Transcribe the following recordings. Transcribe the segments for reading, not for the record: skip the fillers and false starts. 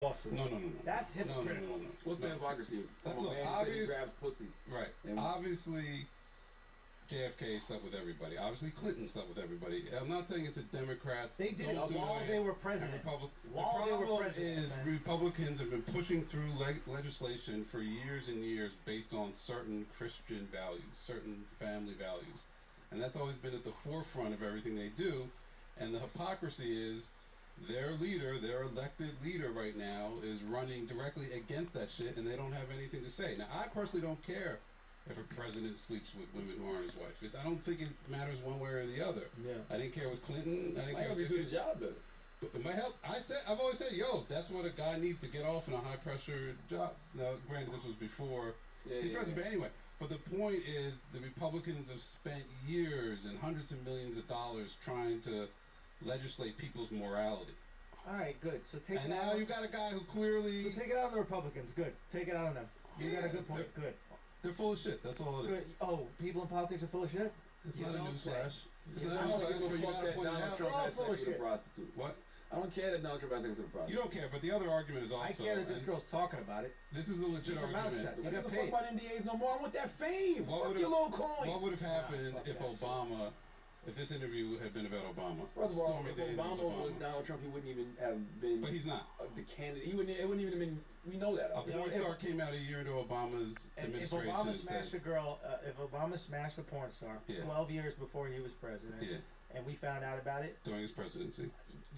off to. No. That's hypocritical. No. What's the hypocrisy? From a man who grabs pussies. Right. Obviously, JFK slept with everybody. Obviously, Clinton slept with everybody. I'm not saying it's a Democrats. They did while they were president. The problem is Republicans have been pushing through legislation for years and years based on certain Christian values, certain family values. And that's always been at the forefront of everything they do. And the hypocrisy is their leader, their elected leader right now, is running directly against that shit, and they don't have anything to say. Now, I personally don't care if a president sleeps with women who aren't his wife. I don't think it matters one way or the other. Yeah. I didn't care with Clinton. I didn't care with do the job better. But it might help. I've always said, that's what a guy needs to get off in a high pressure job. Now, granted, this was before he's president, but anyway. But the point is, the Republicans have spent years and hundreds of millions of dollars trying to legislate people's morality. All right, good. So take and it now out. You got a guy who clearly. So take it out on the Republicans. Good. Take it out on them. You got a good point. Good. They're full of shit. That's all it is. Good. Oh, people in politics are full of shit. It's not a newsflash. It's not a newsflash where you gotta point it out. They're all full of shit. What? I don't care that Donald Trump has sex with a prostitute. You don't care, but the other argument is also. I care that this girl's talking about it. This is a legit argument. You got paid. Fuck about NDAs no more. I want that fame. Fuck your little coin. What would have happened if this interview had been about Obama? First of all, if Obama was Donald Trump, he wouldn't even have been. But he's not. The candidate. It wouldn't even have been. We know that. A porn star came out a year into Obama's administration. If Obama smashed a girl, if Obama smashed a porn star 12 years before he was president, and we found out about it during his presidency,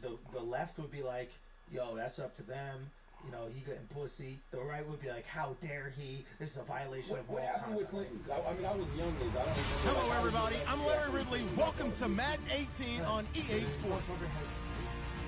the left would be like, "Yo, that's up to them." You know, he getting pussy. The right would be like, how dare he? This is a violation of moral conduct. With Clinton? I mean, I was young then. Hello, everybody. I'm Larry Ridley. Welcome to Madden 18 on EA Sports.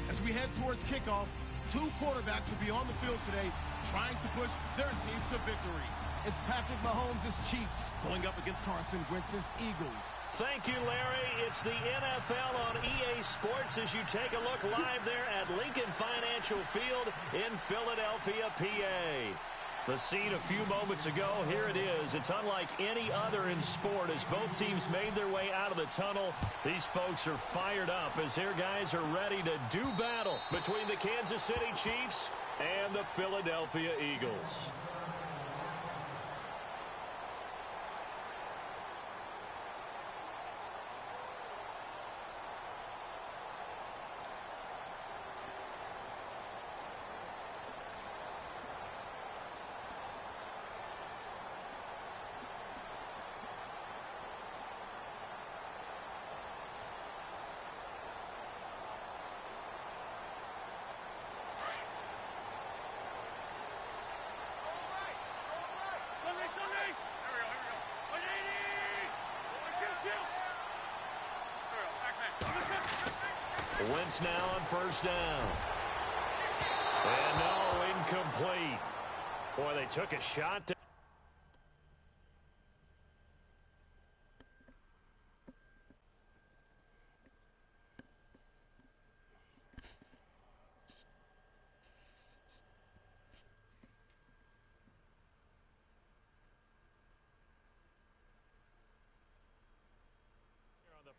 As we head towards kickoff, two quarterbacks will be on the field today trying to push their team to victory. It's Patrick Mahomes' Chiefs going up against Carson Wentz's Eagles. Thank you, Larry. It's the NFL on EA Sports as you take a look live there at Lincoln Financial Field in Philadelphia, PA. The scene a few moments ago, here it is. It's unlike any other in sport as both teams made their way out of the tunnel. These folks are fired up as their guys are ready to do battle between the Kansas City Chiefs and the Philadelphia Eagles. Wentz now on first down. And no, incomplete. Boy, they took a shot.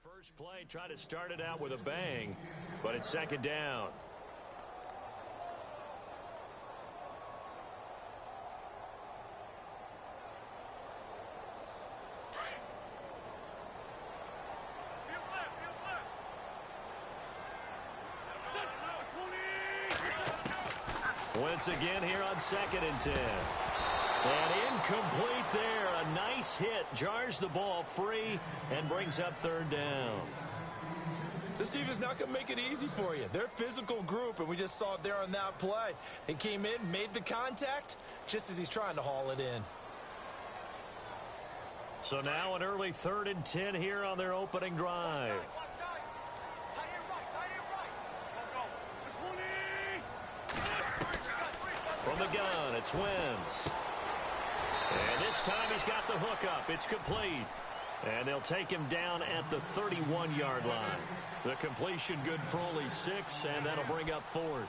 First play, try to start it out with a bang, but it's second down. Once again here on 2nd and 10. And incomplete there. A nice hit. Jars the ball free and brings up 3rd down. This team is not going to make it easy for you. They're a physical group, and we just saw it there on that play. They came in, made the contact, just as he's trying to haul it in. So now an early 3rd and 10 here on their opening drive. From the gun, it's Wentz. And this time he's got the hook up. It's complete. And they'll take him down at the 31-yard line. The completion good for only 6, and that'll bring up 4th.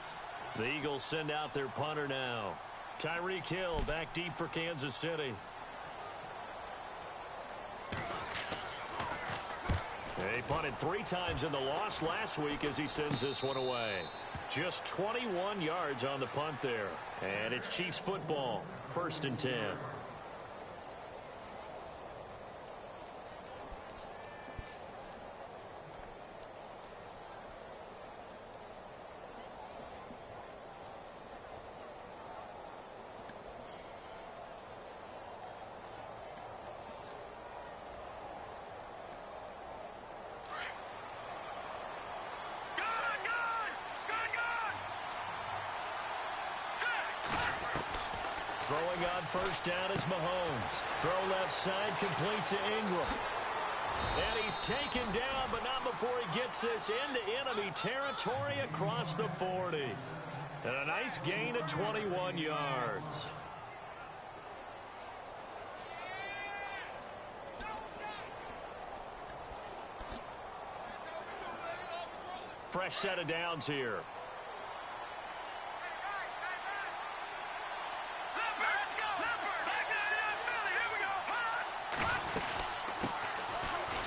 The Eagles send out their punter now. Tyreek Hill back deep for Kansas City. He punted 3 times in the loss last week as he sends this one away. Just 21 yards on the punt there. And it's Chiefs football, 1st and 10. Throwing on 1st down is Mahomes. Throw left side, complete to Ingram. And he's taken down, but not before he gets this into enemy territory across the 40. And a nice gain of 21 yards. Fresh set of downs here.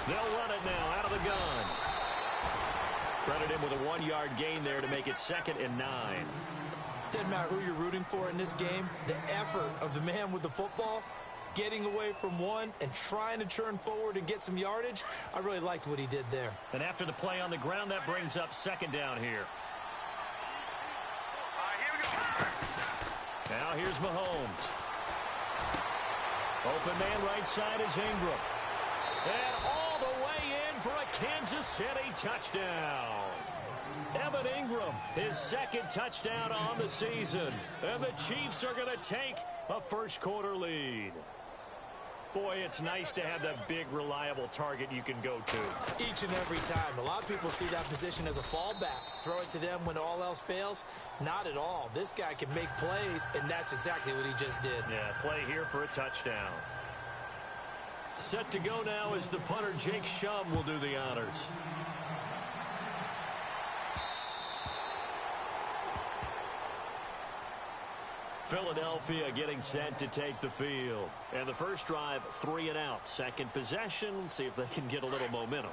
They'll run it now out of the gun. Credit him with a 1-yard gain there to make it 2nd and 9. Doesn't matter who you're rooting for in this game. The effort of the man with the football, getting away from one and trying to turn forward and get some yardage, I really liked what he did there. And after the play on the ground, that brings up 2nd down here. Now here's Mahomes. Open man right side is Ingram. And all the way in for a Kansas City touchdown. Evan Ingram, his 2nd touchdown on the season. And the Chiefs are going to take a 1st quarter lead. Boy, it's nice to have that big, reliable target you can go to. Each and every time. A lot of people see that position as a fallback. Throw it to them when all else fails. Not at all. This guy can make plays, and that's exactly what he just did. Yeah, play here for a touchdown. Set to go now as the punter, Jake Shum, will do the honors. Philadelphia getting set to take the field. And the first drive, 3 and out. 2nd possession, see if they can get a little momentum.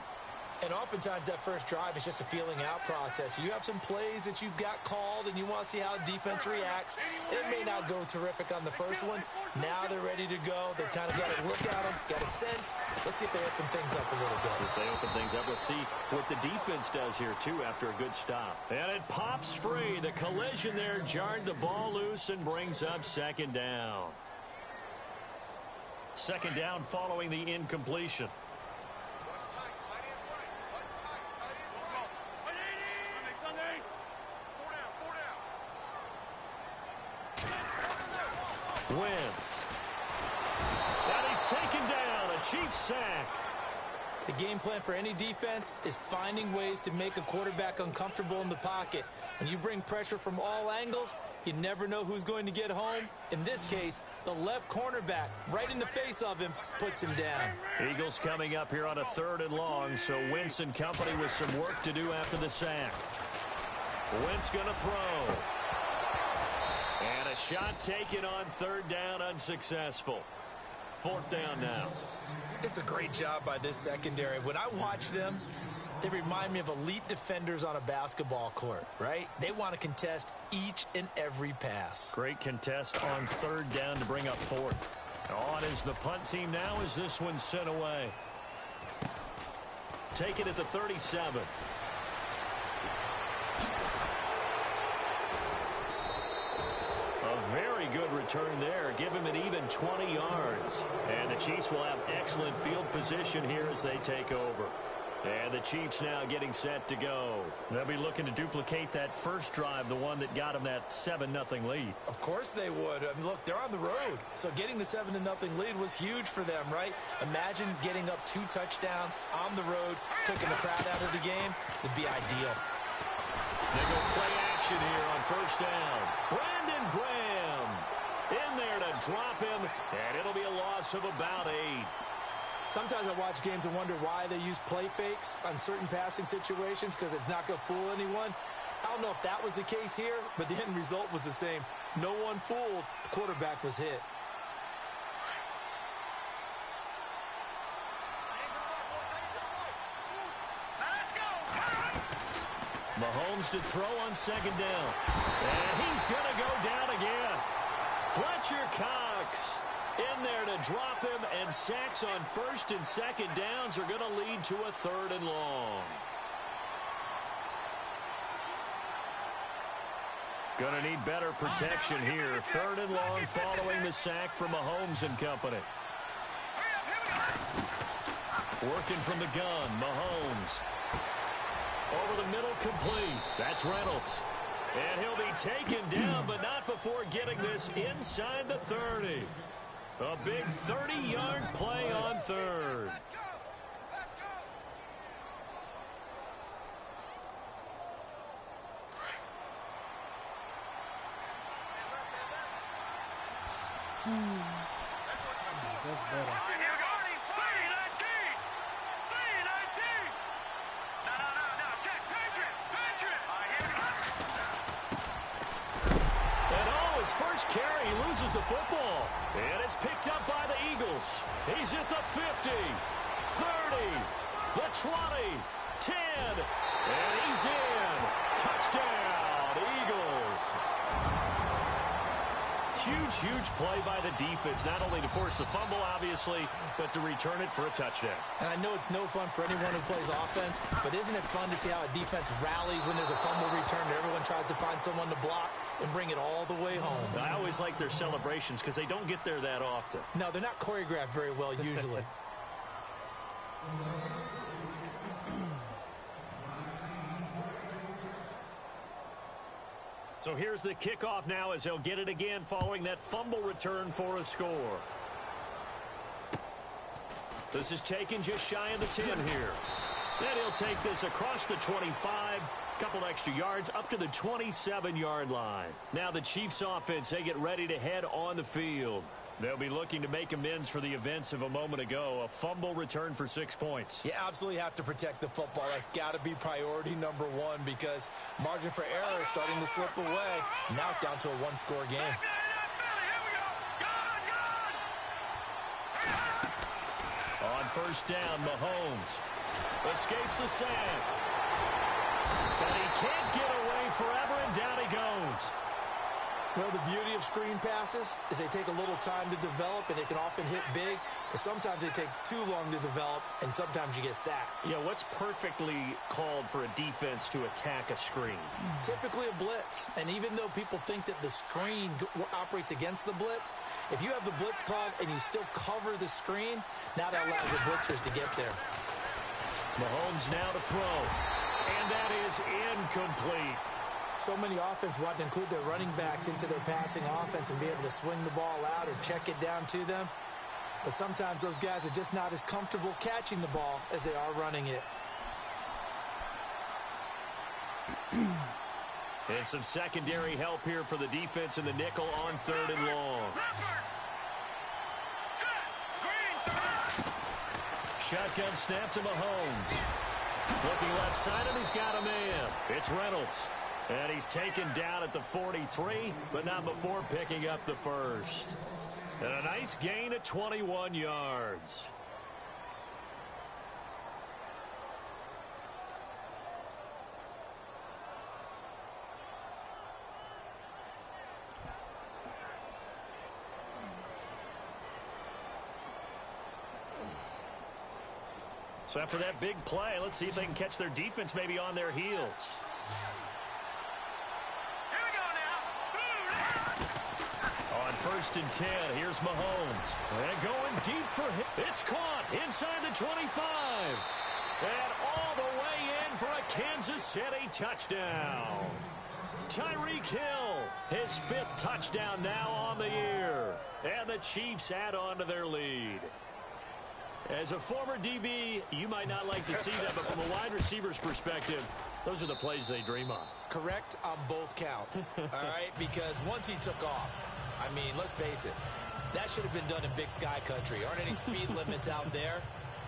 And oftentimes that first drive is just a feeling out process. You have some plays that you've got called and you want to see how defense reacts. It may not go terrific on the first one. Now they're ready to go. They've kind of got a look at them, got a sense. Let's see if they open things up a little bit. See if they open things up. Let's see what the defense does here, too, after a good stop. And it pops free. The collision there jarred the ball loose and brings up 2nd down. 2nd down following the incompletion. Wentz. And he's taken down. A Chiefs sack. The game plan for any defense is finding ways to make a quarterback uncomfortable in the pocket. When you bring pressure from all angles, you never know who's going to get home. In this case, the left cornerback, right in the face of him, puts him down. Eagles coming up here on a 3rd and long, so Wentz and company with some work to do after the sack. Wentz going to throw. And a shot taken on 3rd down, unsuccessful. 4th down now. It's a great job by this secondary. When I watch them, they remind me of elite defenders on a basketball court, right? They want to contest each and every pass. Great contest on 3rd down to bring up 4th. On is the punt team now as this one's sent away. Take it at the 37. A very good return there. Give him an even 20 yards. And the Chiefs will have excellent field position here as they take over. And the Chiefs now getting set to go. They'll be looking to duplicate that first drive, the one that got them that 7-0 lead. Of course they would. I mean, look, they're on the road. So getting the 7-0 lead was huge for them, right? Imagine getting up 2 touchdowns on the road, taking the crowd out of the game. Would be ideal. They go play action here on 1st down. Brandon Graham in there to drop him, and it'll be a loss of about 8. Sometimes I watch games and wonder why they use play fakes on certain passing situations because it's not going to fool anyone. I don't know if that was the case here, but the end result was the same. No one fooled. The quarterback was hit. Mahomes to throw on second down. And he's going to go down again. Fletcher Cox in there to drop him, and sacks on first and second downs are going to lead to a 3rd and long. Going to need better protection here. 3rd and long following the sack from Mahomes and company. Working from the gun, Mahomes. Over the middle, complete. That's Reynolds. And he'll be taken down, but not before getting this inside the 30. A big 30-yard play on 3rd. That's better. First carry, he loses the football. And it's picked up by the Eagles. He's at the 50, 30, the 20, 10, and he's in. Touchdown, Eagles. Huge play by the defense, not only to force the fumble, obviously, but to return it for a touchdown. And I know it's no fun for anyone who plays offense, but isn't it fun to see how a defense rallies when there's a fumble return and everyone tries to find someone to block and bring it all the way home? I always like their celebrations because they don't get there that often. No, they're not choreographed very well usually. So here's the kickoff now as he'll get it again following that fumble return for a score. This is taken just shy of the 10 here. Then he'll take this across the 25, couple extra yards up to the 27-yard line. Now the Chiefs offense, they get ready to head on the field. They'll be looking to make amends for the events of a moment ago. A fumble return for 6 points. You absolutely have to protect the football. That's got to be priority number one because margin for error is starting to slip away. Now it's down to a one-score game. On first down, Mahomes escapes the sack. But he can't get away forever, and down he goes. Well, the beauty of screen passes is they take a little time to develop, and they can often hit big, but sometimes they take too long to develop, and sometimes you get sacked. Yeah, what's perfectly called for a defense to attack a screen? Typically a blitz, and even though people think that the screen operates against the blitz, if you have the blitz called and you still cover the screen, now that allows the blitzers to get there. Mahomes now to throw, and that is incomplete. So many offense want to include their running backs into their passing offense and be able to swing the ball out or check it down to them. But sometimes those guys are just not as comfortable catching the ball as they are running it. And some secondary help here for the defense in the nickel on third and long. Shotgun snap to Mahomes. Looking left side, and he's got a man. It's Reynolds. And he's taken down at the 43, but not before picking up the first. And a nice gain at 21 yards. So after that big play, let's see if they can catch their defense maybe on their heels. On first and 10, here's Mahomes. And going deep for him. It's caught inside the 25. And all the way in for a Kansas City touchdown. Tyreek Hill, his 5th touchdown now on the year. And the Chiefs add on to their lead. As a former DB, you might not like to see that, but from a wide receiver's perspective, those are the plays they dream of. Correct on both counts, all right? Because once he took off, I mean, let's face it, that should have been done in Big Sky country. Aren't any speed limits out there?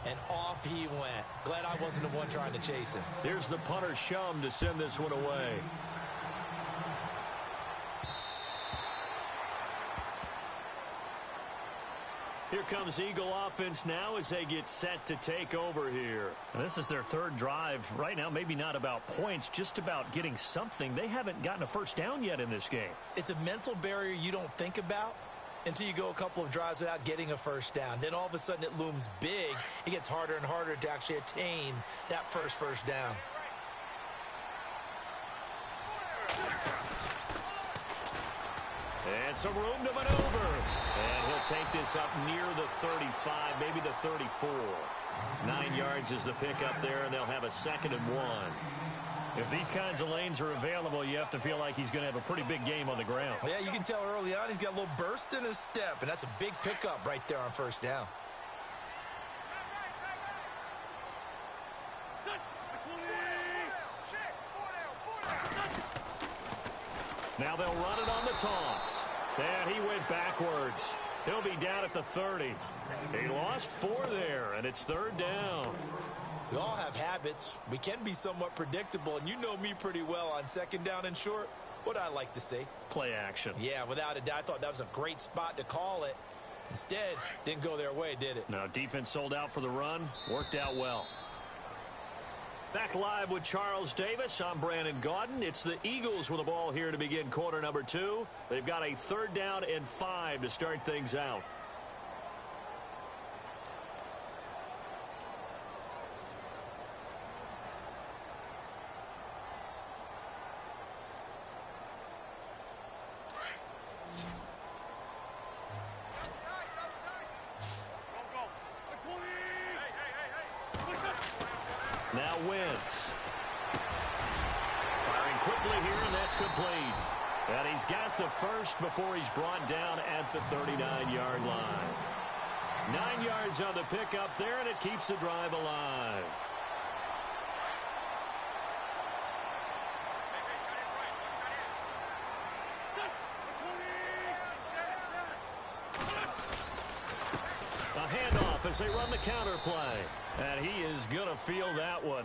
And off he went. Glad I wasn't the one trying to chase him. Here's the punter, Shum, to send this one away. Here comes Eagle offense now as they get set to take over here. And this is their third drive. Right now, maybe not about points, just about getting something. They haven't gotten a first down yet in this game. It's a mental barrier you don't think about until you go a couple of drives without getting a first down. Then all of a sudden it looms big. It gets harder and harder to actually attain that first down. And some room to maneuver. And he'll take this up near the 35, maybe the 34. 9 yards is the pickup there, and they'll have a 2nd and 1. If these kinds of lanes are available, you have to feel like he's going to have a pretty big game on the ground. Yeah, you can tell early on he's got a little burst in his step, and that's a big pickup right there on first down. Now they'll run it on the toss. And he went backwards. He'll be down at the 30. He lost 4 there, and it's 3rd down. We all have habits. We can be somewhat predictable, and you know me pretty well on 2nd down and short. What I like to see? Play action. Yeah, without a doubt. I thought that was a great spot to call it. Instead, didn't go their way, did it? No, defense sold out for the run. Worked out well. Back live with Charles Davis. I'm Brandon Gaudin. It's the Eagles with the ball here to begin quarter number 2. They've got a 3rd down and 5 to start things out. Now Wentz. Firing quickly here, and that's complete. And he's got the first before he's brought down at the 39-yard line. 9 yards on the pickup there, and it keeps the drive alive. A handoff as they run the counter play. And he is going to feel that one.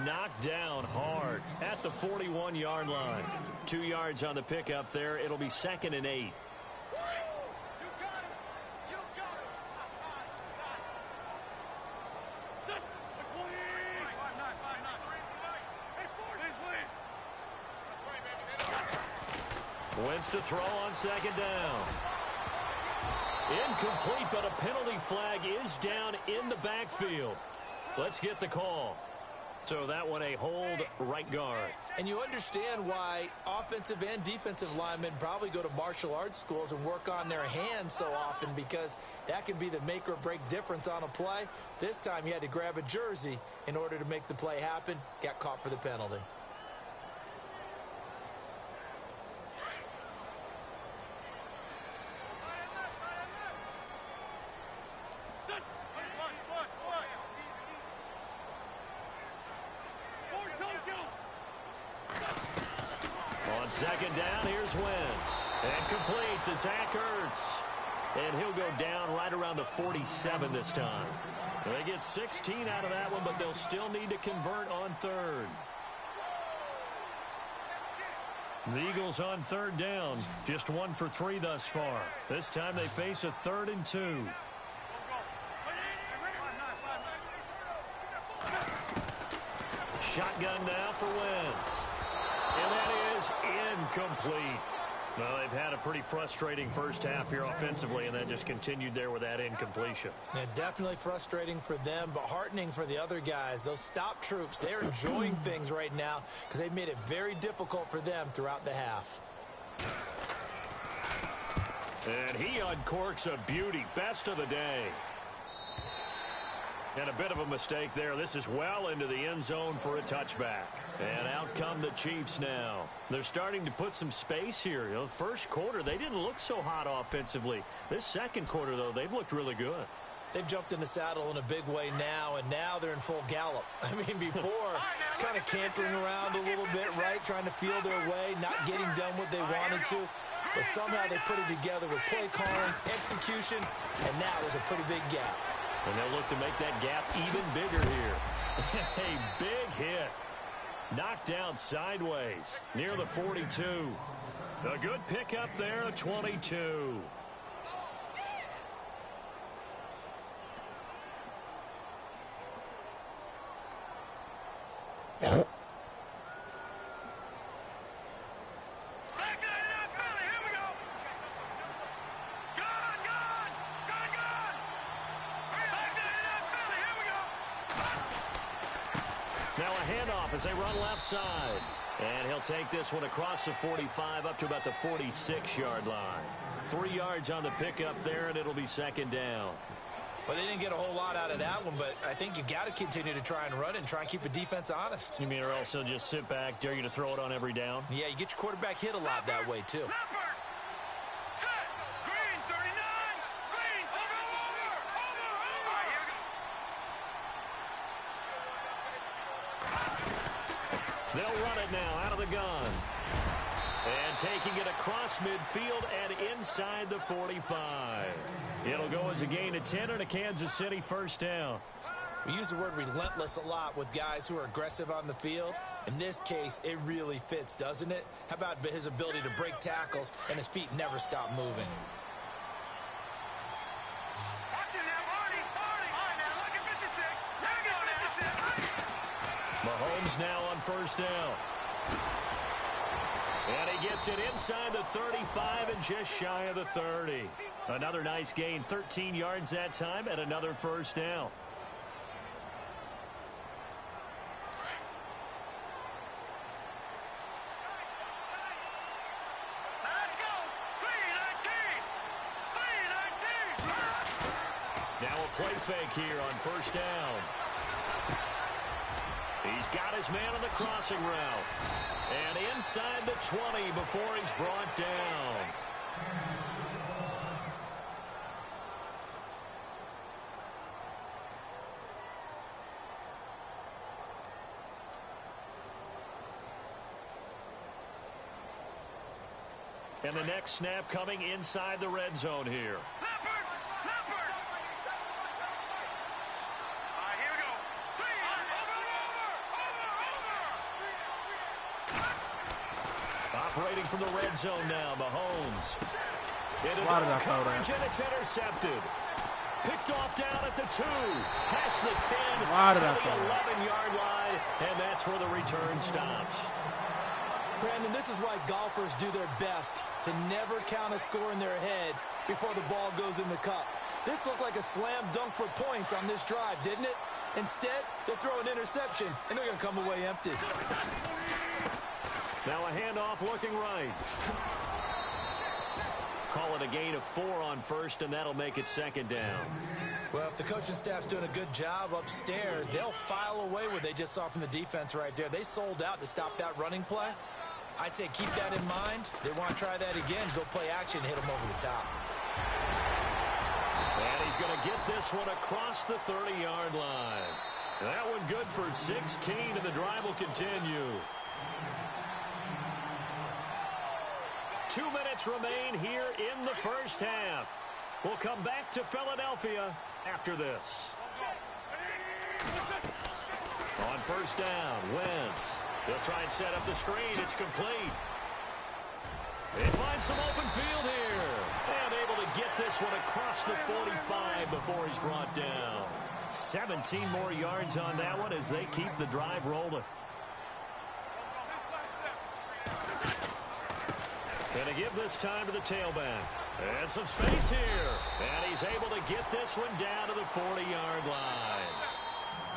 Knocked down hard at the 41-yard line. 2 yards on the pickup there. It'll be 2nd and 8. Wentz to throw on 2nd down. Incomplete, but a penalty flag is down in the backfield. Let's get the call. So that one a hold right guard. And you understand why offensive and defensive linemen probably go to martial arts schools and work on their hands so often, because that can be the make or break difference on a play. This time he had to grab a jersey in order to make the play happen. Got caught for the penalty. On 2nd down, here's Wentz. And complete to Zach Ertz. And he'll go down right around the 47 this time. They get 16 out of that one, but they'll still need to convert on 3rd. The Eagles on 3rd down. Just 1 for 3 thus far. This time they face a 3rd and 2. Shotgun now for Wentz. And that is incomplete. Well, they've had a pretty frustrating first half here offensively, and then just continued there with that incompletion. Yeah, definitely frustrating for them, but heartening for the other guys. Those stop troops, they're enjoying things right now because they've made it very difficult for them throughout the half. And he uncorks a beauty. Best of the day. And a bit of a mistake there. This is well into the end zone for a touchback. And out come the Chiefs now. They're starting to put some space here. You know, first quarter, they didn't look so hot offensively. This second quarter, though, they've looked really good. They've jumped in the saddle in a big way now, and now they're in full gallop. I mean, before, kind of cantering around a little bit, right, trying to feel their way, not getting done what they wanted to. But somehow they put it together with play calling, execution, and now there's a pretty big gap. And they'll look to make that gap even bigger here. A big hit. Knocked down sideways near the 42. A good pickup there, 22. Now a handoff as they run left side. And he'll take this one across the 45 up to about the 46-yard line. 3 yards on the pickup there, and it'll be second down. Well, they didn't get a whole lot out of that one, but I think you've got to continue to try and run and try and keep the defense honest. You mean or else they'll just sit back, dare you to throw it on every down? Yeah, you get your quarterback hit a lot that way, too. They'll run it now out of the gun. And taking it across midfield and inside the 45. It'll go as a gain of 10 and a Kansas City first down. We use the word relentless a lot with guys who are aggressive on the field. In this case, it really fits, doesn't it? How about his ability to break tackles and his feet never stop moving? Mahomes now on first down. And he gets it inside the 35 and just shy of the 30. Another nice gain, 13 yards that time, and another first down. Now a play fake here on first down. He's got his man on the crossing route. And inside the 20 before he's brought down. And the next snap coming inside the red zone here. Operating from the red zone now, Mahomes. Into coverage, and it's intercepted. Picked off down at the 2. Past the 10 to the 11-yard line, and that's where the return stops. Brandon, this is why golfers do their best to never count a score in their head before the ball goes in the cup. This looked like a slam dunk for points on this drive, didn't it? Instead, they'll throw an interception, and they're going to come away empty. Now a handoff looking right. Call it a gain of 4 on first, and that'll make it second down. Well, if the coaching staff's doing a good job upstairs, they'll file away what they just saw from the defense right there. They sold out to stop that running play. I'd say keep that in mind. They want to try that again, go play action, hit them over the top. And he's going to get this one across the 30-yard line. That one good for 16, and the drive will continue. 2 minutes remain here in the first half. We'll come back to Philadelphia after this. On first down, Wentz. He'll try and set up the screen. It's complete. They find some open field here. And able to get this one across the 45 before he's brought down. 17 more yards on that one as they keep the drive rolling. Going to give this time to the tailback. And some space here. And he's able to get this one down to the 40-yard line.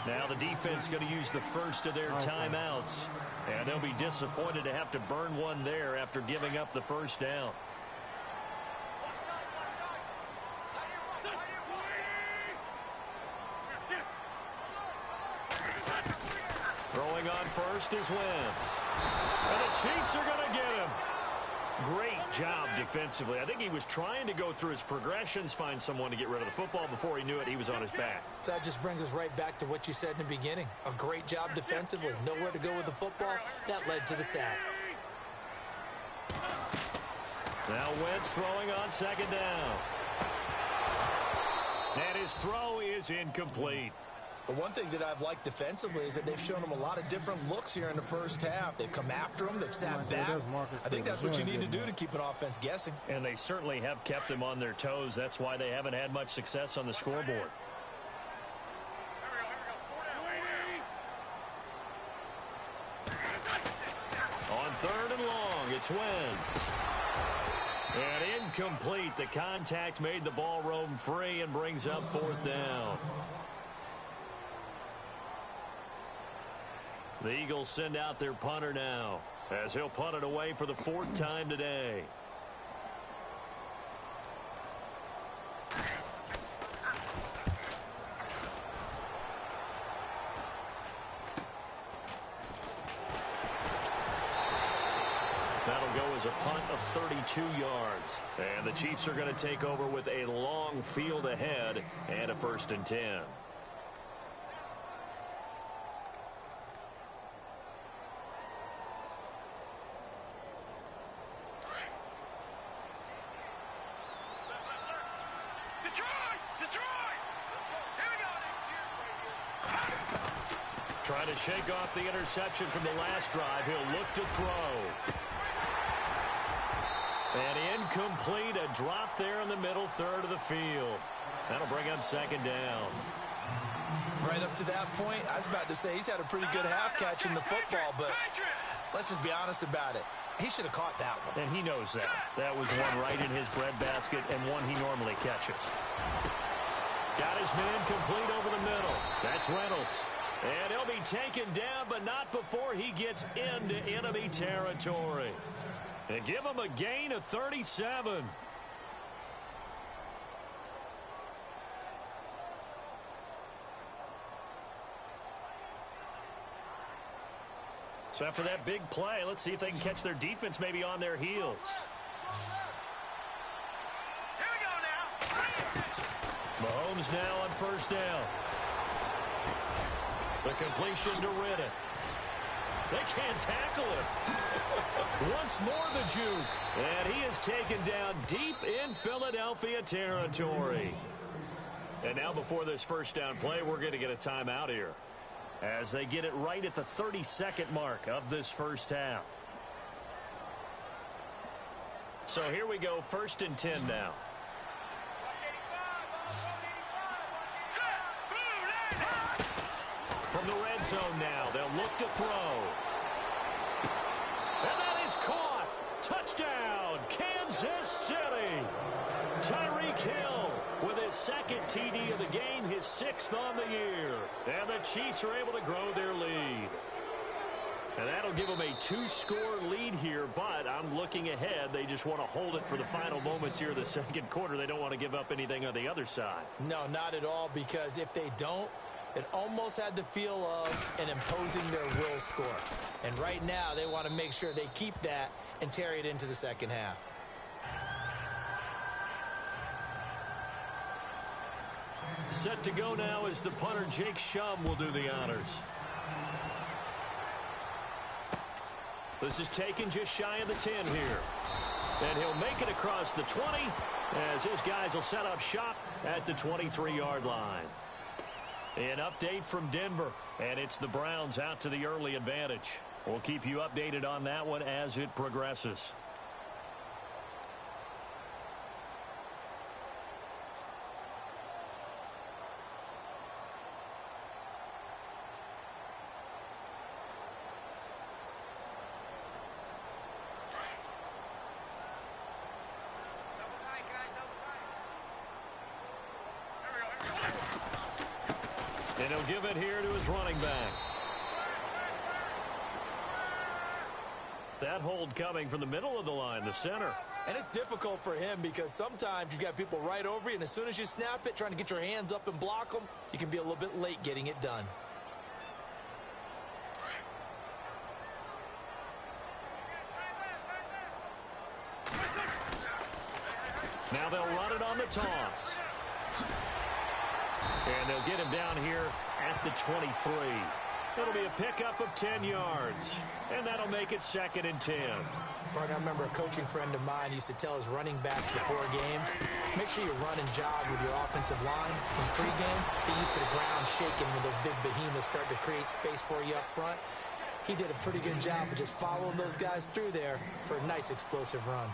Now the defense going to use the first of their timeouts. And they'll be disappointed to have to burn one there after giving up the first down. Throwing on first is Wentz. And the Chiefs are going to get him. Great job defensively. I think he was trying to go through his progressions, find someone to get rid of the football. Before he knew it, he was on his back. So that just brings us right back to what you said in the beginning. A great job defensively. Nowhere to go with the football. That led to the sack. Now Wentz throwing on second down. And his throw is incomplete. But one thing that I've liked defensively is that they've shown him a lot of different looks here in the first half. They've come after him. They've sat back. I think that's what you need to do to keep an offense guessing. And they certainly have kept them on their toes. That's why they haven't had much success on the scoreboard. It's Wentz. And incomplete. The contact made the ball roam free and brings up 4th down. The Eagles send out their punter now, as he'll punt it away for the 4th time today. That'll go as a punt of 32 yards. And the Chiefs are going to take over with a long field ahead and a 1st and 10. Trying to shake off the interception from the last drive. He'll look to throw. And incomplete, a drop there in the middle third of the field. That'll bring up 2nd down. Right up to that point, I was about to say he's had a pretty good half catching the football, but let's just be honest about it. He should have caught that one. And he knows that. That was one right in his breadbasket and one he normally catches. Got his man complete over the middle. That's Reynolds. And he'll be taken down, but not before he gets into enemy territory. And give him a gain of 37. So after that big play, let's see if they can catch their defense maybe on their heels. Here we go now. Mahomes now on 1st down. The completion to Riddick. They can't tackle him. Once more the juke. And he is taken down deep in Philadelphia territory. And now before this 1st down play, we're going to get a timeout here, as they get it right at the 32nd mark of this 1st half. So here we go, 1st and 10 now. From the red zone now, they'll look to throw. And that is caught. Touchdown, Kansas City. Tyreek Hill with his 2nd TD of the game, his 6th on the year. And the Chiefs are able to grow their lead. And that'll give them a 2-score lead here, but I'm looking ahead. They just want to hold it for the final moments here of the 2nd quarter. They don't want to give up anything on the other side. No, not at all, because if they don't, it almost had the feel of an imposing their will score. And right now, they want to make sure they keep that and carry it into the 2nd half. Set to go now is the punter, Jake Shum, will do the honors. This is taken just shy of the 10 here. And he'll make it across the 20 as his guys will set up shop at the 23-yard line. An update from Denver, and it's the Browns out to the early advantage. We'll keep you updated on that one as it progresses. And he'll give it here to his running back. That hold coming from the middle of the line, the center. And it's difficult for him because sometimes you've got people right over you, and as soon as you snap it, trying to get your hands up and block them, you can be a little bit late getting it done. Now they'll run it on the toss. And they'll get him down here at the 23. It'll be a pickup of 10 yards. And that'll make it 2nd and 10. Partner, I remember a coaching friend of mine used to tell his running backs before games, make sure you run and jog with your offensive line in pregame. Get used to the ground shaking when those big behemoths start to create space for you up front. He did a pretty good job of just following those guys through there for a nice explosive run.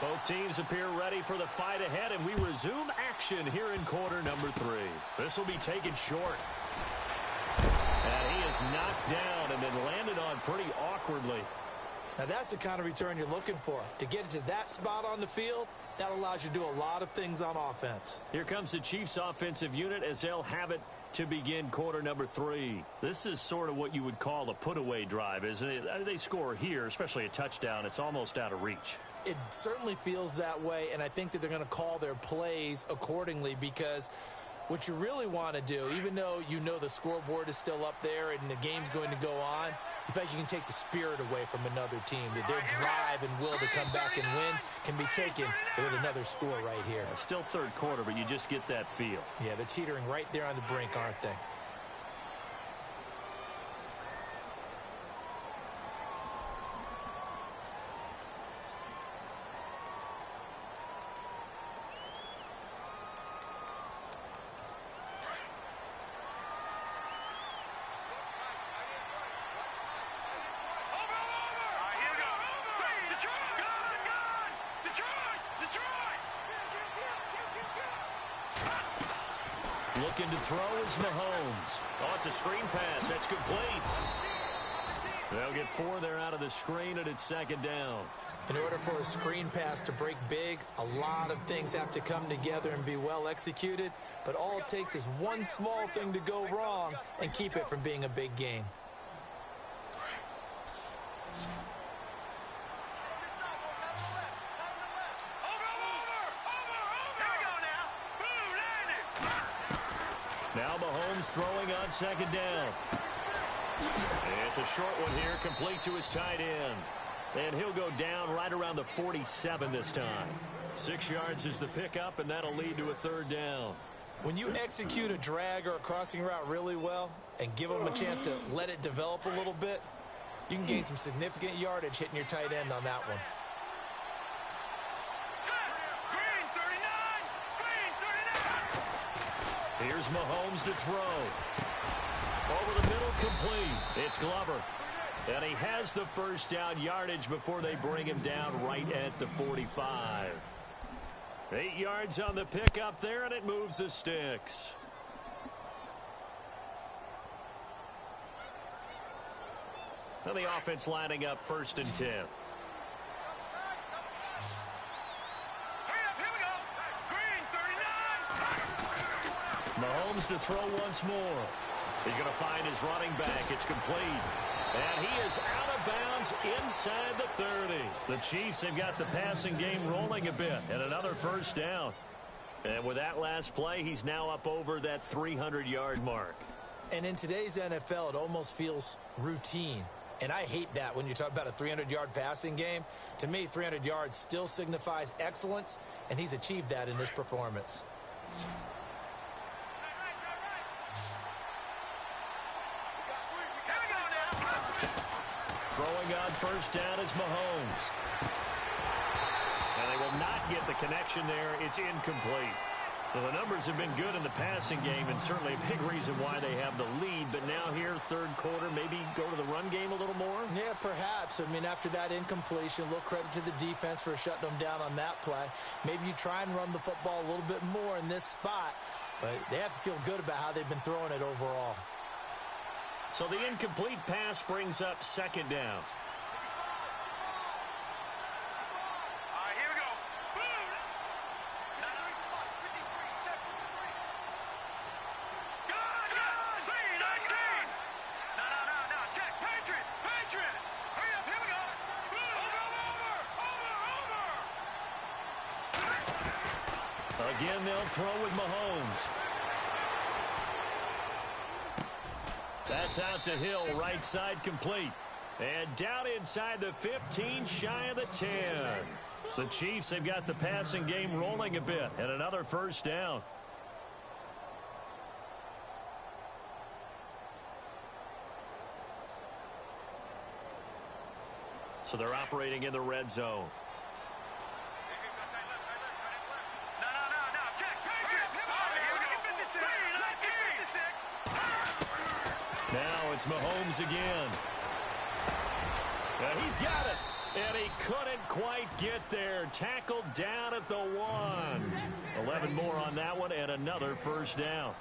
Both teams appear ready for the fight ahead, and we resume action here in quarter number 3. This will be taken short. And he is knocked down and then landed on pretty awkwardly. Now that's the kind of return you're looking for. To get it to that spot on the field, that allows you to do a lot of things on offense. Here comes the Chiefs offensive unit as they'll have it to begin quarter number 3. This is sort of what you would call a put-away drive, isn't it? They score here, especially a touchdown. It's almost out of reach. It certainly feels that way, and I think that they're going to call their plays accordingly, because what you really want to do, even though you know the scoreboard is still up there and the game's going to go on, in fact, you can take the spirit away from another team. That their drive and will to come back and win can be taken with another score right here. Still third quarter, but you just get that feel. Yeah, they're teetering right there on the brink, aren't they? Looking to throw is Mahomes. Oh, it's a screen pass. That's complete. They'll get 4 there out of the screen, and it's second down. In order for a screen pass to break big, a lot of things have to come together and be well executed, but all it takes is one small thing to go wrong and keep it from being a big game. Now Mahomes throwing on second down. It's a short one here, complete to his tight end. And he'll go down right around the 47 this time. 6 yards is the pickup, and that'll lead to a third down. When you execute a drag or a crossing route really well and give them a chance to let it develop a little bit, you can gain some significant yardage hitting your tight end on that one. Here's Mahomes to throw. Over the middle, complete. It's Glover. And he has the first down yardage before they bring him down right at the 45. 8 yards on the pickup there, and it moves the sticks. And the offense lining up 1st and 10. Mahomes to throw once more. He's going to find his running back. It's complete. And he is out of bounds inside the 30. The Chiefs have got the passing game rolling a bit, and another first down. And with that last play, he's now up over that 300-yard mark. And in today's NFL, it almost feels routine. And I hate that when you talk about a 300-yard passing game. To me, 300 yards still signifies excellence, and he's achieved that in this performance. Throwing on first down is Mahomes. And they will not get the connection there. It's incomplete. Well, the numbers have been good in the passing game, and certainly a big reason why they have the lead. But now here, third quarter, maybe go to the run game a little more? Yeah, perhaps. I mean, after that incompletion, a little credit to the defense for shutting them down on that play. Maybe you try and run the football a little bit more in this spot. But they have to feel good about how they've been throwing it overall. So the incomplete pass brings up second down. Here we go. No. Check. Patriot. Hurry up. Here we go. Over. Again, they'll throw with Mahomes. That's out to Hill, right side complete. And down inside the 15, shy of the 10. The Chiefs have got the passing game rolling a bit, and another first down. So they're operating in the red zone. No. Check. Patriot. Here we go. 56. Now it's Mahomes again. And he's got it. And he couldn't quite get there. Tackled down at the 1. 11 more on that one and another first down.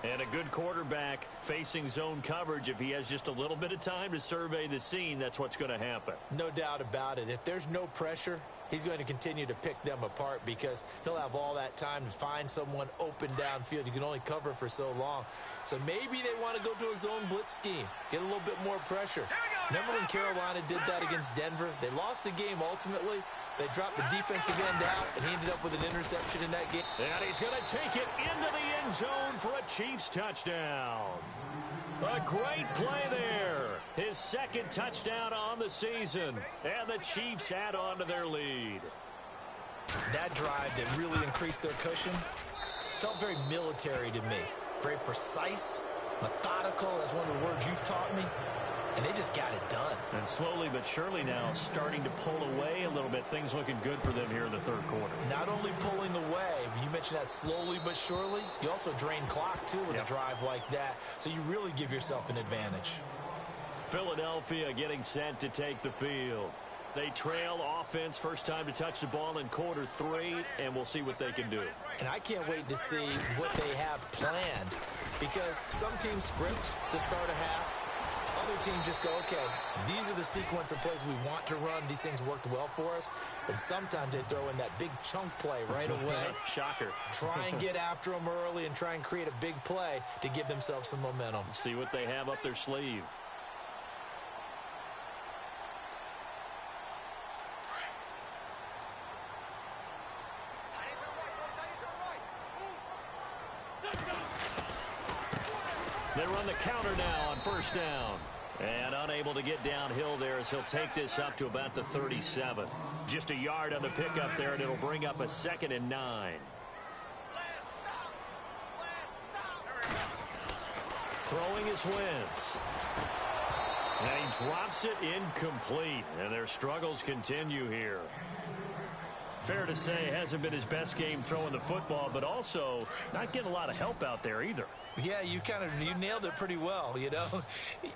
And a good quarterback facing zone coverage. If he has just a little bit of time to survey the scene, that's what's going to happen. No doubt about it. If there's no pressure, he's going to continue to pick them apart because he'll have all that time to find someone open downfield. You can only cover for so long. So maybe they want to go to a zone blitz scheme, get a little bit more pressure. Remember when Carolina did that against Denver? They lost the game ultimately. They dropped the defensive end out, and he ended up with an interception in that game. And he's going to take it into the end zone for a Chiefs touchdown. A great play there. His second touchdown on the season. And the Chiefs add on to their lead. That drive that really increased their cushion felt very military to me. Very precise, methodical. That's one of the words you've taught me. And they just got it done. And slowly but surely now starting to pull away a little bit. Things looking good for them here in the third quarter. Not only pulling away, but you mentioned that slowly but surely. You also drain clock, too, with a drive like that. So you really give yourself an advantage. Philadelphia getting set to take the field. They trail offense, first time to touch the ball in quarter 3, and we'll see what they can do. And I can't wait to see what they have planned because some teams script to start a half. Other teams just go, okay, these are the sequence of plays we want to run. These things worked well for us. And sometimes they throw in that big chunk play right away. Shocker. Try and get after them early and try and create a big play to give themselves some momentum. See what they have up their sleeve. They run the counter now on first down. And unable to get downhill there as he'll take this up to about the 37. Just a yard on the pickup there, and it'll bring up a 2nd and 9. Throwing is Wentz. And he drops it incomplete. And their struggles continue here. Fair to say, hasn't been his best game throwing the football, but also not getting a lot of help out there either. Yeah, you nailed it pretty well, you know.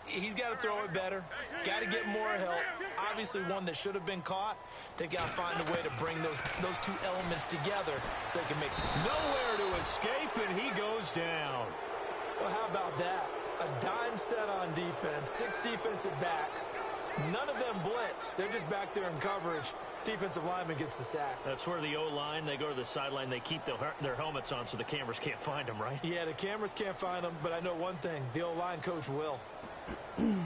He's got to throw it better. Got to get more help. Obviously one that should have been caught. They've got to find a way to bring those two elements together so they can make some. Nowhere to escape, and he goes down. Well, how about that? A dime set on defense, 6 defensive backs. None of them blitz. They're just back there in coverage. Defensive lineman gets the sack. That's where the O-line, they go to the sideline, they keep their helmets on so the cameras can't find them, right? Yeah, the cameras can't find them, but I know one thing. The O-line coach will. And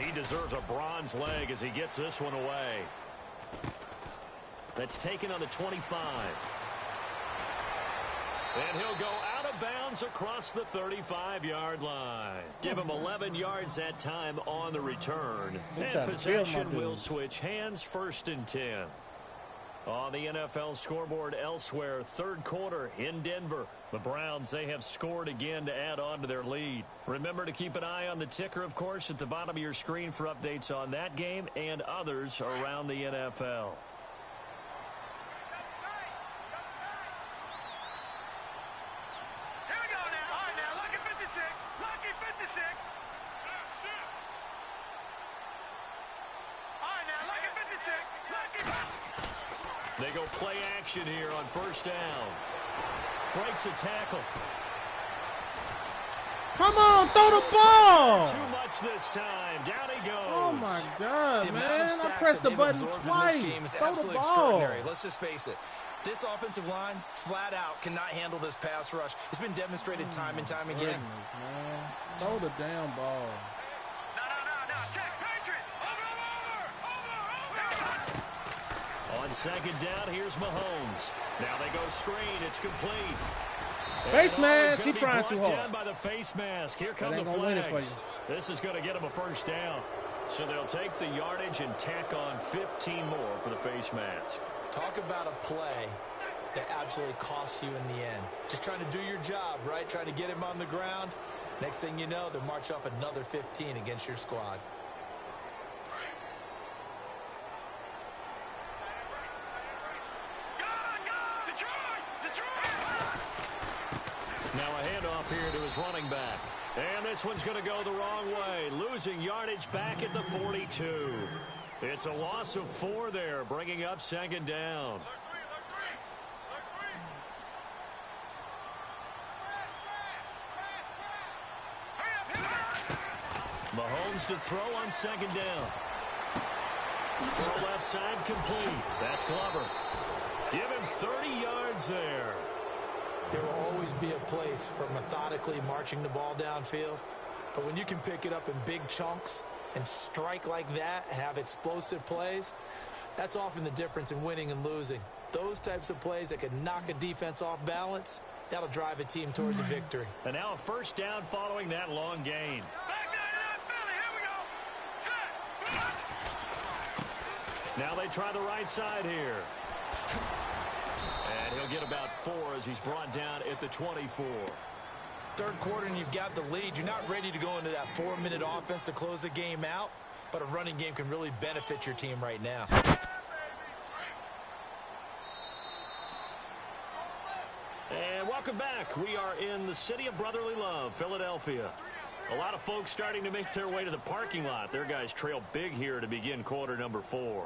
he deserves a bronze leg as he gets this one away. That's taken on the 25. And he'll go out of bounds across the 35-yard line. Give him 11 yards that time on the return. And possession will switch hands, 1st and 10. On the NFL scoreboard elsewhere, third quarter in Denver. The Browns, they have scored again to add on to their lead. Remember to keep an eye on the ticker, of course, at the bottom of your screen for updates on that game and others around the NFL. They go play action here on first down. Breaks a tackle. Come on, throw the ball. Too much this time. Down he goes. Oh, my God, man. I pressed the button twice. This game is throw absolutely the ball. extraordinary. Let's just face it. This offensive line, flat out, cannot handle this pass rush. It's been demonstrated time and time again. Man. Throw the damn ball. No. Check, Patriot. Over. On second down, here's Mahomes. Now they go screen. It's complete. Face mask. He trying too hard. Down by the face mask. Here come the flags. This is going to get him a first down. So they'll take the yardage and tack on 15 more for the face mask. Talk about a play that absolutely costs you in the end. Just trying to do your job, right? Trying to get him on the ground. Next thing you know, they'll march off another 15 against your squad. Now a handoff here to his running back. And this one's going to go the wrong way, losing yardage back at the 42. It's a loss of 4 there, bringing up second down. Mahomes to throw on second down. Throw left side complete. That's Glover. Give him 30 yards there. There will always be a place for methodically marching the ball downfield. But when you can pick it up in big chunks and strike like that, have explosive plays, that's often the difference in winning and losing. Those types of plays that can knock a defense off balance, that'll drive a team towards a victory. And now a first down following that long gain. Now they try the right side here. And he'll get about 4 as he's brought down at the 24. Third quarter and you've got the lead. You're not ready to go into that 4-minute offense to close the game out, but a running game can really benefit your team right now. And welcome back. We are in the city of brotherly love, Philadelphia. A lot of folks starting to make their way to the parking lot. Their guys trail big here to begin quarter number 4.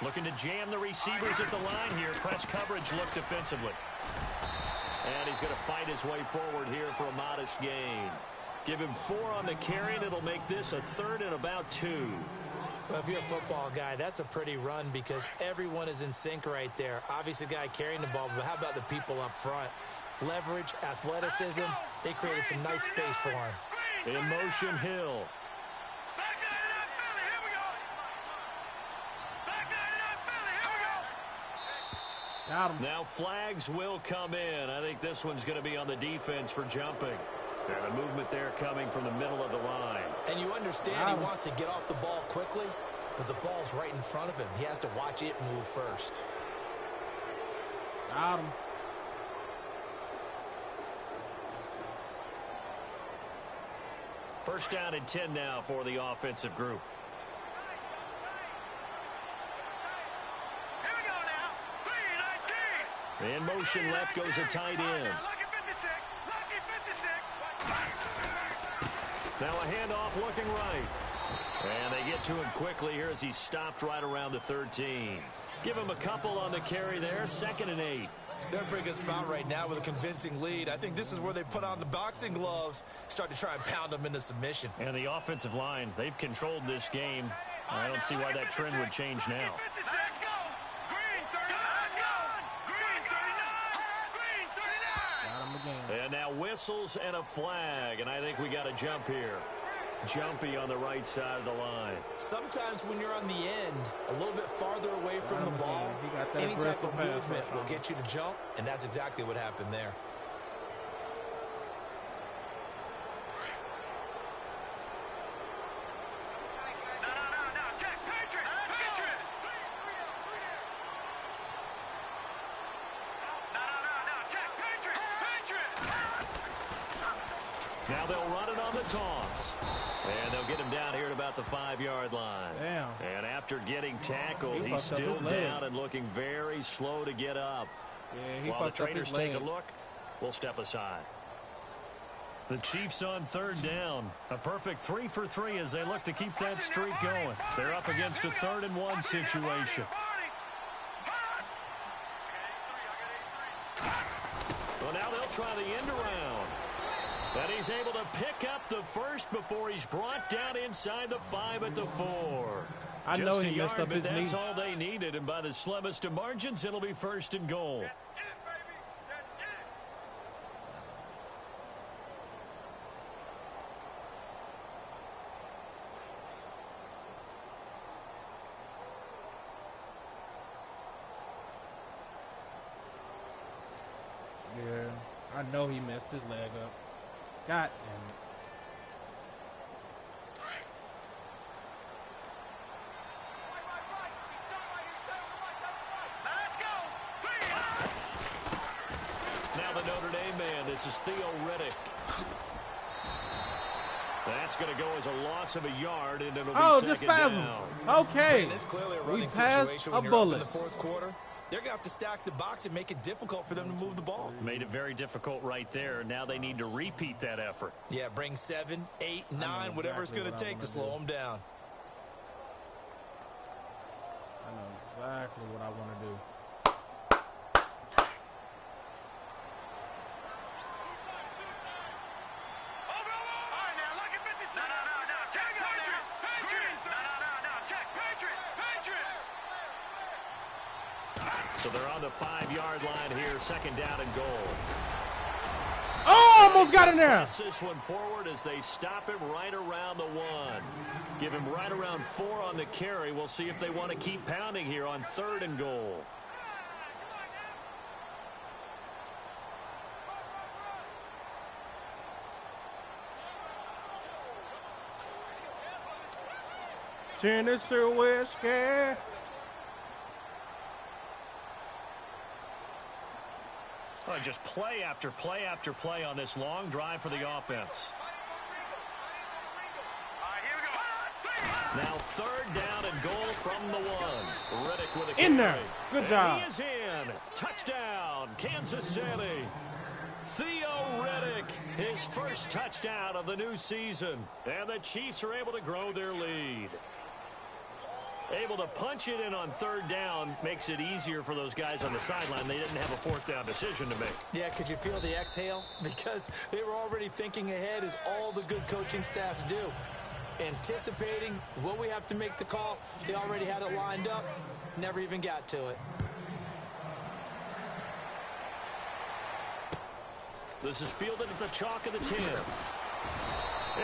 Looking to jam the receivers at the line here. Press coverage look defensively. And he's going to fight his way forward here for a modest gain. Give him 4 on the carry, and it'll make this a 3rd and about 2. Well, if you're a football guy, that's a pretty run because everyone is in sync right there. Obviously, the guy carrying the ball, but how about the people up front? Leverage, athleticism, they created some nice space for him. In motion, Hill. Now flags will come in. I think this one's going to be on the defense for jumping. And a movement there coming from the middle of the line. And you understand he wants to get off the ball quickly, but the ball's right in front of him. He has to watch it move first. Got him. First down and 10 now for the offensive group. In motion left goes a tight end. Now a handoff looking right. And they get to him quickly here as he stopped right around the 13. Give him a couple on the carry there. 2nd and 8. They're in a pretty good spot right now with a convincing lead. I think this is where they put on the boxing gloves, start to try and pound them into submission. And the offensive line, they've controlled this game. I don't see why that trend would change now. And now whistles and a flag, and I think we got a jump here. Jumpy on the right side of the line. Sometimes when you're on the end, a little bit farther away from the ball, any type of movement will get you to jump, and that's exactly what happened there. Now they'll run it on the toss. And they'll get him down here at about the 5-yard line. Damn. And after getting tackled, he's still down and looking very slow to get up. Yeah, while the trainers take a look, we'll step aside. The Chiefs on 3rd down. A perfect 3 for 3 as they look to keep that streak going. They're up against a 3rd and 1 situation. Well, now they'll try the end around. And he's able to pick up the first before he's brought down inside the 5 at the 4. I know Just he a yard, messed up but his that's knee. all they needed. And by the slimmest of margins, it'll be 1st and goal. Yeah, I know he messed his leg up. God damn Notre Dame man. This is Theo Riddick. That's going to go as a loss of a yard, and it'll be second down. Okay. It's clearly a running situation when you're up in the fourth quarter. They're going to have to stack the box and make it difficult for them to move the ball. Made it very difficult right there. Now they need to repeat that effort. Yeah, bring 7, 8, 9, whatever it's going to take to slow them down. I know exactly what I want to do. So they're on the 5-yard line here, second down and goal. Oh, almost got in there. Press this one forward as they stop him right around the 1. Give him right around 4 on the carry. We'll see if they want to keep pounding here on 3rd and goal. Tennessee whiskey. Oh, just play after play after play on this long drive for the offense. Now 3rd down and goal from the 1. Riddick with a in carry. there. Good job. He is in. Touchdown, Kansas City. Theo Riddick, his first touchdown of the new season. And the Chiefs are able to grow their lead. Able to punch it in on 3rd down makes it easier for those guys on the sideline. They didn't have a 4th down decision to make. Yeah, could you feel the exhale? Because they were already thinking ahead, as all the good coaching staffs do. Anticipating what we have to make the call. They already had it lined up. Never even got to it. This is fielded at the chalk of the 10.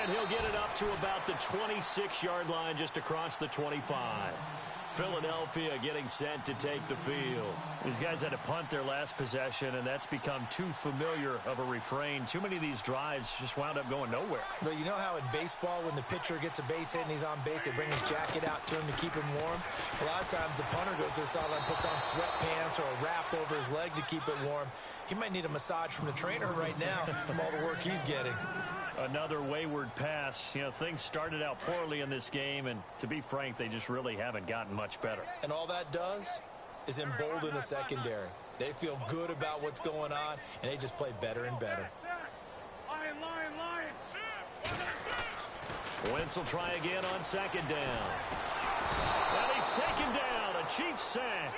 And he'll get it up to about the 26-yard line, just across the 25. Philadelphia getting set to take the field. These guys had to punt their last possession, and that's become too familiar of a refrain. Too many of these drives just wound up going nowhere. But you know how in baseball, when the pitcher gets a base hit and he's on base, they bring his jacket out to him to keep him warm? A lot of times the punter goes to the sideline, puts on sweatpants or a wrap over his leg to keep it warm. He might need a massage from the trainer right now from all the work he's getting. Another wayward pass. You know, things started out poorly in this game, and to be frank, they just really haven't gotten much better. And all that does is embolden the secondary. They feel good about what's going on, and they just play better and better. Wentz will try again on 2nd down. And he's taken down. A Chiefs sack.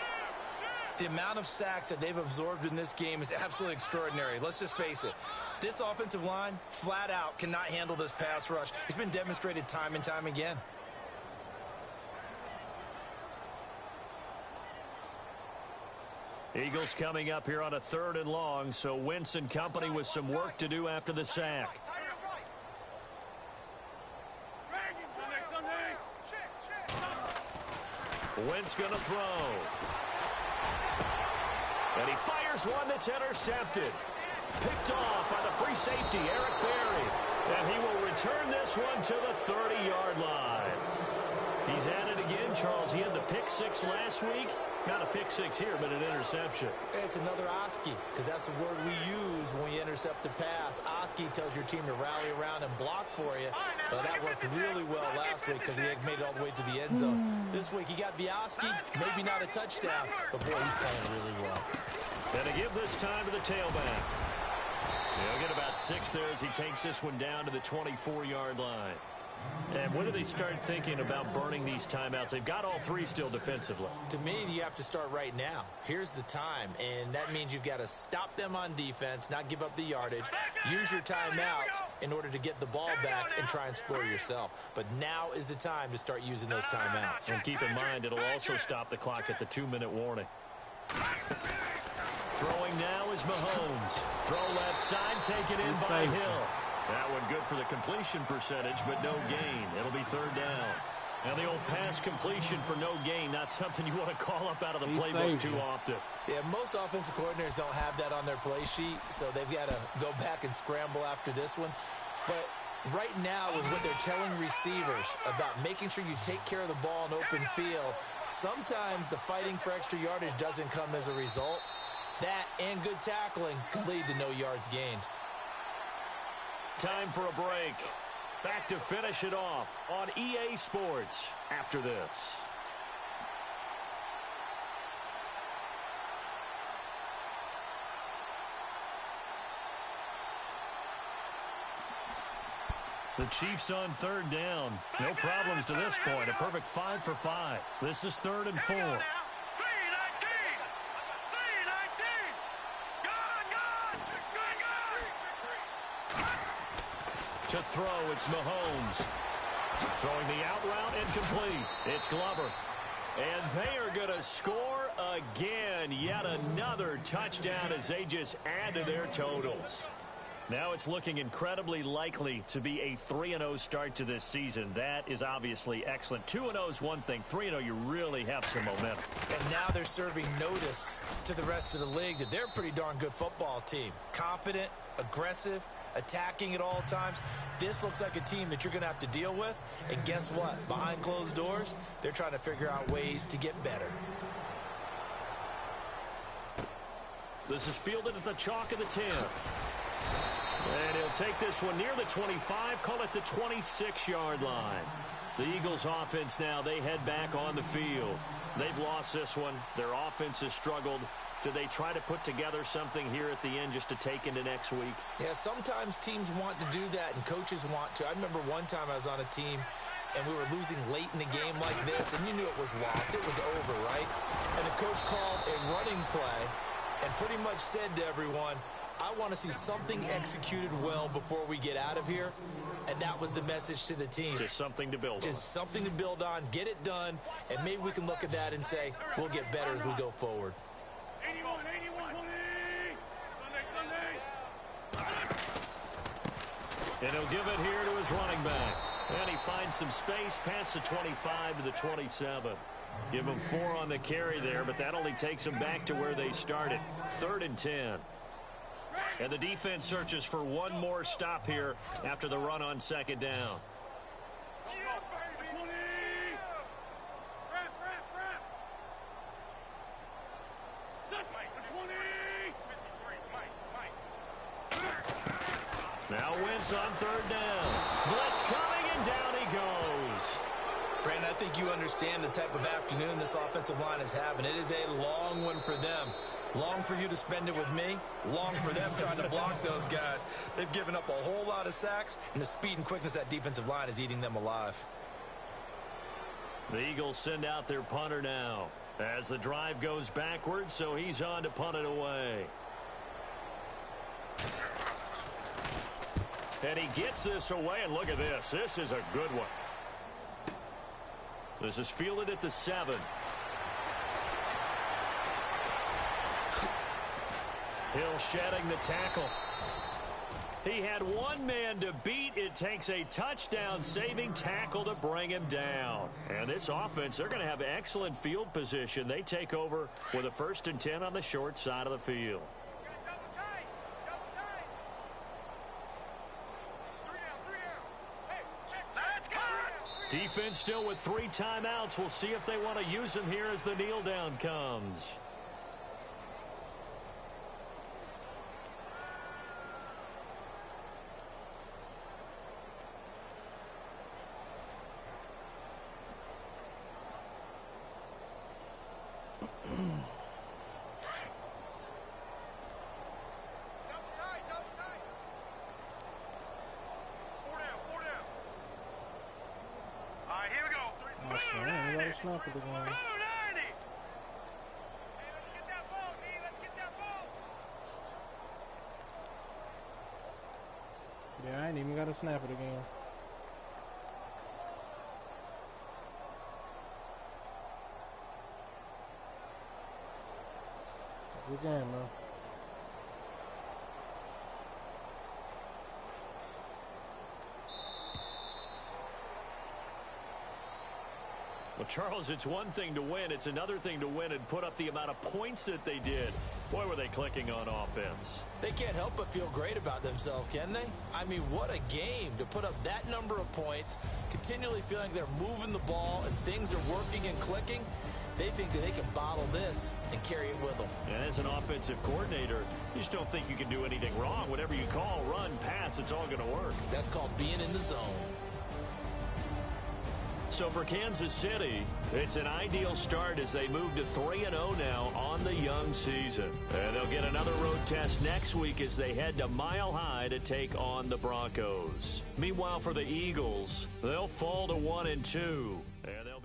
The amount of sacks that they've absorbed in this game is absolutely extraordinary. Let's just face it. This offensive line, flat out, cannot handle this pass rush. It's been demonstrated time and time again. Eagles coming up here on a 3rd and long, so Wentz and company with some work to do after the sack. Wentz going to throw. And he fires one that's intercepted. Picked off by the free safety, Eric Berry. And he will return this one to the 30-yard line. He's at it again, Charles. He had the pick 6 last week. Not a pick 6 here, but an interception. It's another Oski, because that's the word we use when we intercept a pass. Oski tells your team to rally around and block for you. But that worked really well last week because he made it all the way to the end zone. This week he got the Oski, maybe not a touchdown, but boy, he's playing really well. And to give this time to the tailback. He'll get about 6 there as he takes this one down to the 24-yard line. And when do they start thinking about burning these timeouts? They've got all 3 still defensively. To me, you have to start right now. Here's the time, and that means you've got to stop them on defense, not give up the yardage, use your timeouts in order to get the ball back and try and score yourself. But now is the time to start using those timeouts. And keep in mind, it'll also stop the clock at the 2-minute warning. Throwing now is Mahomes. Throw left side, taken in by Hill. That one good for the completion percentage, but no gain. It'll be 3rd down. Now the old pass completion for no gain, not something you want to call up out of the playbook too often. Yeah, most offensive coordinators don't have that on their play sheet, so they've got to go back and scramble after this one. But right now, with what they're telling receivers about making sure you take care of the ball in open field, sometimes the fighting for extra yardage doesn't come as a result. That and good tackling could lead to no yards gained. Time for a break. Back to finish it off on EA Sports after this. The Chiefs on third down. No problems to this point. A perfect 5 for 5. This is 3rd and 4. 3-19. To throw, it's Mahomes. Throwing the out route, incomplete. It's Glover. And they are going to score again. Yet another touchdown as they just add to their totals. Now it's looking incredibly likely to be a 3-0 start to this season. That is obviously excellent. 2-0 is one thing. 3-0, you really have some momentum. And now they're serving notice to the rest of the league that they're a pretty darn good football team. Confident, aggressive, attacking at all times. This looks like a team that you're going to have to deal with. And guess what? Behind closed doors, they're trying to figure out ways to get better. This is fielded at the chalk of the 10. And he'll take this one near the 25, call it the 26-yard line. The Eagles offense now, they head back on the field. They've lost this one. Their offense has struggled. Do they try to put together something here at the end just to take into next week? Yeah, sometimes teams want to do that and coaches want to. I remember one time I was on a team and we were losing late in a game like this, and you knew it was lost. It was over, right? And the coach called a running play and pretty much said to everyone, I want to see something executed well before we get out of here. And that was the message to the team. Just something to build on. Just something to build on, get it done, and maybe we can look at that and say, we'll get better as we go forward. 81, 20. And he'll give it here to his running back. And he finds some space past the 25 to the 27. Give him 4 on the carry there, but that only takes them back to where they started. 3rd and 10. And the defense searches for one more stop here after the run on 2nd down. Now Wentz on 3rd down. Blitz coming, and down he goes. Brandon, I think you understand the type of afternoon this offensive line is having. It is a long one for them. Long for you to spend it with me. Long for them trying to block those guys. They've given up a whole lot of sacks, and the speed and quickness of that defensive line is eating them alive. The Eagles send out their punter now as the drive goes backwards, so he's on to punt it away. And he gets this away, and look at this. This is a good one. This is fielded at the 7. Hill shedding the tackle. He had one man to beat. It takes a touchdown-saving tackle to bring him down. And this offense, they're going to have excellent field position. They take over with a 1st and 10 on the short side of the field. Defense still with 3 timeouts. We'll see if they want to use them here as the kneel down comes. Snap for the game. Yeah, I ain't even got a snap it again. Good game, man. Well, Charles, it's one thing to win. It's another thing to win and put up the amount of points that they did. Boy, were they clicking on offense. They can't help but feel great about themselves, can they? I mean, what a game to put up that number of points, continually feeling they're moving the ball and things are working and clicking. They think that they can bottle this and carry it with them. And as an offensive coordinator, you just don't think you can do anything wrong. Whatever you call, run, pass, it's all going to work. That's called being in the zone. So for Kansas City, it's an ideal start as they move to 3-0 now on the young season. And they'll get another road test next week as they head to Mile High to take on the Broncos. Meanwhile, for the Eagles, they'll fall to 1-2. And they'll